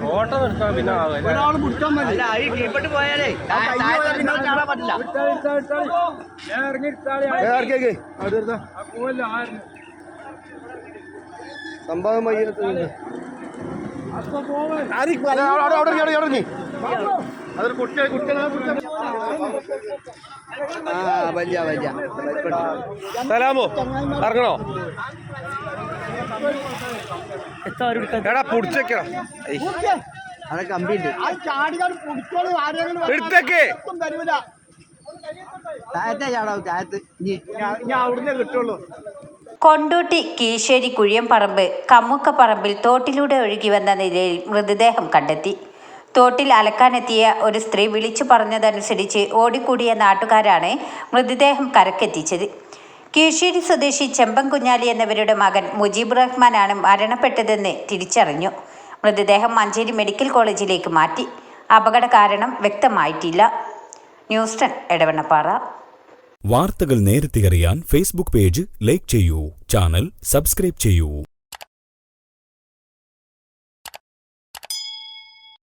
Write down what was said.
Photo എടുക്കാൻ പിന്നെ ഒരാൾ പിടിക്കാൻ മതി. കീഴ്പെട്ട് പോയാലേ സംഭവം അതൊരു കുട്ടികളെ സലാമോ ഇറങ്ങണോ എടാ പുടിച്ചേക്കടാ അതൊക്കെ കമ്പിണ്ട് എടുത്തേക്കേ അവിടുന്ന് കിട്ടുള്ളൂ. കൊണ്ടോട്ടി കീശ്ശേരി കുഴിയംപറമ്പ് കമ്മുക്കപ്പറമ്പിൽ തോട്ടിലൂടെ ഒഴുകി വന്ന നിലയിൽ മൃതദേഹം കണ്ടെത്തി. തോട്ടിൽ അലക്കാനെത്തിയ ഒരു സ്ത്രീ വിളിച്ചു പറഞ്ഞതനുസരിച്ച് ഓടിക്കൂടിയ നാട്ടുകാരാണ് മൃതദേഹം കരക്കെത്തിച്ചത്. കീശ്ശേരി സ്വദേശി ചെമ്പൻ കുഞ്ഞാലി എന്നിവരുടെ മകൻ മുജീബ് റഹ്മാനാണ് മരണപ്പെട്ടതെന്ന് തിരിച്ചറിഞ്ഞു. മൃതദേഹം മഞ്ചേരി മെഡിക്കൽ കോളേജിലേക്ക് മാറ്റി. അപകട കാരണം വ്യക്തമായിട്ടില്ല. ന്യൂസ് 10 എടവണ്ണപ്പാറ. വാർത്തകൾ നേരത്തെ അറിയാൻ ഫേസ്ബുക്ക് പേജ് ലൈക്ക് ചെയ്യൂ, ചാനൽ സബ്സ്ക്രൈബ് ചെയ്യൂ.